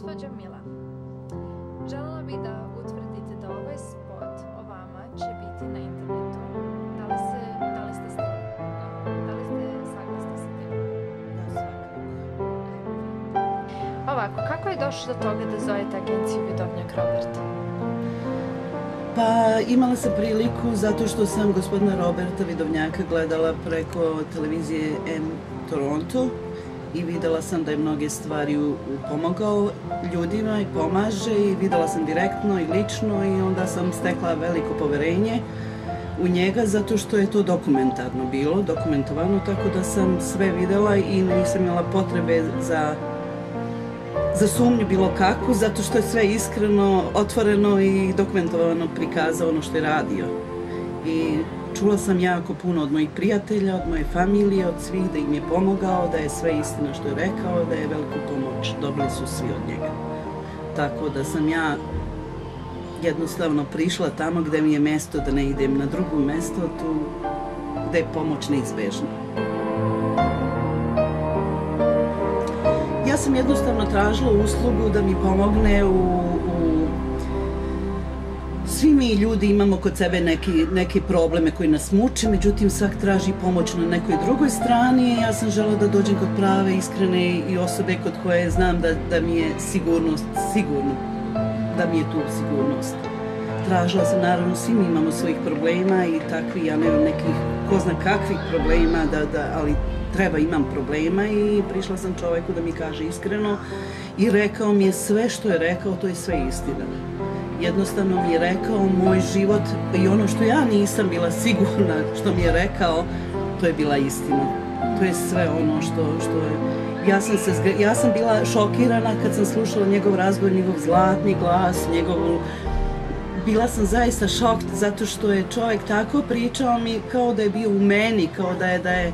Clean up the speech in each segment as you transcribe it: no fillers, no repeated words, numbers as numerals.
Gospođo Mila, želela bih da utvrdite da ovaj spot o vama će biti na internetu. Da li ste saglasni sa tim? Da, svakako. Ovako, kako je došlo do toga da zovete agenciju Vidovnjak Roberta? Pa imala sam priliku zato što sam gospodina Roberta Vidovnjaka gledala preko televizije M Toronto i videla sam da je mnoge stvari pomogao ljudima i pomaže i videla sam direktno i lično i onda sam stekla veliko poverenje u njega zato što je to dokumentarno bilo, dokumentovano, tako da sam sve videla i nisam imala potrebe za sumnju bilo kakvu, zato što je sve iskreno, otvoreno i dokumentovano prikazao ono što je radio. I čula sam jako puno od mojih prijatelja, od moje familije, od svih da im je pomogao, da je sve istina što je rekao, da je veliku pomoć dobili su svi od njega. Tako da sam ja jednostavno prišla tamo gde mi je mesto, da ne idem na drugo mesto, tu gde je pomoć neizbežna. Ja sam jednostavno tražila uslugu da mi pomogne svi mi ljudi imamo kod sebe neke probleme koji nas muče, međutim svak traži pomoć na nekoj drugoj strani. Ja sam želela da dođem kod prave, iskrene i osobe kod koje znam da mi je sigurnost, sigurno, da mi je tu sigurnost. Tražila sam, naravno, svi mi imamo svojih problema i takvi, ja nemam nekih ko zna kakvih problema, ali imam problema i prišla sam čoveku da mi kaže iskreno i rekao mi je sve što je rekao, to je sve istina. Jednostavno mi je rekao moj život i ono što ja nisam bila sigurna što mi je rekao, to je bila istina. To je sve ono što je... Ja sam bila šokirana kad sam slušala njegov razgovor, njegov zlatni glas, bila sam zaista šokt zato što je čovjek tako pričao mi kao da je bio u meni, kao da je...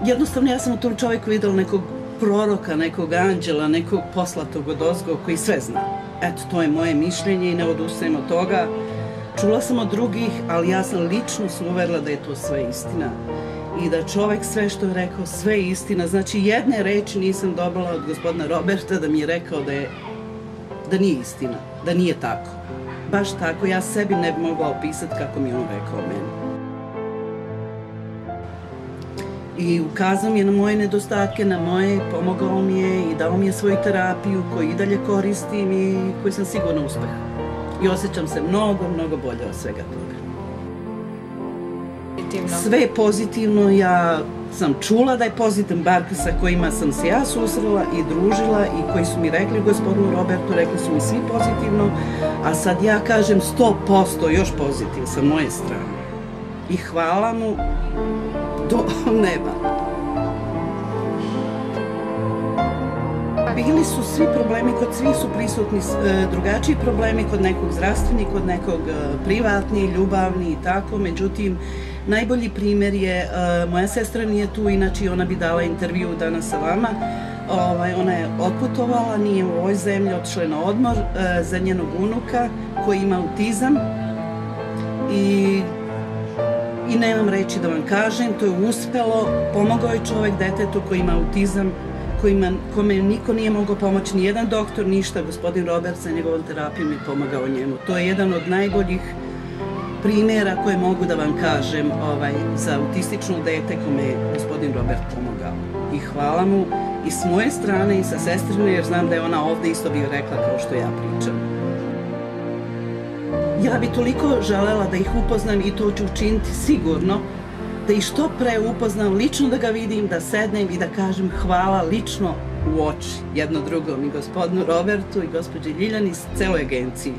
Jednostavno ja sam u tom čovjeku videla nekog proroka, nekog anđela, nekog poslatog odozgo koji sve zna. Eto, to je moje mišljenje i ne odustajem od toga. Čula sam od drugih, ali ja sam lično se uverila da je to sve istina. I da čovjek sve što je rekao, sve je istina. Znači, jedne reči nisam dobila od gospodina Roberta da mi je rekao da nije istina, da nije tako. Baš tako, ja sebi ne bi mogla opisati kako mi je on rekao meni. I ukazao mi je na moje nedostatke, pomogao mi je i dao mi je svoju terapiju koju i dalje koristim i koju sam sigurno uspeh. I osjećam se mnogo, mnogo bolje od svega toga. Sve je pozitivno, ja sam čula da je pozitivan, bar sa kojima sam se ja susrela i družila i koji su mi rekli gospodinu Robertu, rekli su mi svi pozitivno, a sad ja kažem 100% još pozitiv sa moje strane. I hvala mu do neba. Bili su svi problemi, kod svih su prisutni drugačiji problemi, kod nekog zdravstveni, kod nekog privatni, ljubavni i tako, međutim, najbolji primjer je, moja sestra nije tu, inače ona bi dala intervju danas sa vama, ona je otputovala, nije u ovoj zemlji, otišla je na odmor za njenog unuka koji ima autizam i nemam reći da vam kažem, to je uspelo, pomogao je čovjek detetu koji ima autizam, kome niko nije mogao pomoći, ni jedan doktor, ništa, gospodin Robert sa njegovom terapijom je pomagao njemu. To je jedan od najboljih primjera koje mogu da vam kažem za autistično dete kome je gospodin Robert pomogao. I hvala mu i s moje strane i sa sestrine, jer znam da je ona ovde isto bi rekla kao što ja pričam. Ja bi toliko želela da ih upoznam i to ću učiniti sigurno, da ih što pre upoznam, lično da ga vidim, da sednem i da kažem hvala lično u oči jedno drugom i gospodinu Robertu i gospođi Ljiljani i celoj agenciji.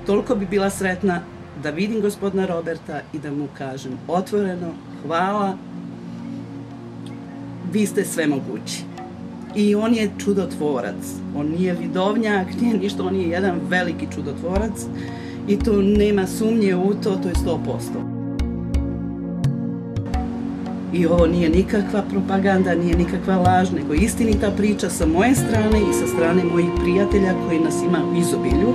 Toliko bi bila sretna da vidim gospodina Roberta i da mu kažem otvoreno hvala, vi ste sve mogući. I on je čudotvorac, on nije vidovnjak, nije ništa, on je jedan veliki čudotvorac i to nema sumnje u to, to je 100%. I ovo nije nikakva propaganda, nije nikakva laž, nego istinita priča sa moje strane i sa strane mojih prijatelja koji nas ima u izobilju.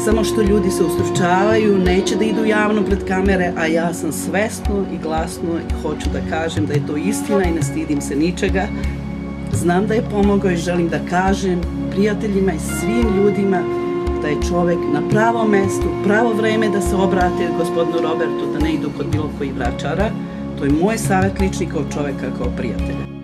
Samo što ljudi se ustručavaju, neće da idu javno pred kamere, a ja sam svesno i glasno i hoću da kažem da je to istina i ne stidim se ničega. znam da je pomogao i želim da kažem prijateljima i svim ljudima da je čovek na pravom mestu, pravo vreme da se obrate gospodinu Robertu, da ne idu kod bilo kojih vračara. To je moj savjet lični kao čoveka, kao prijatelja.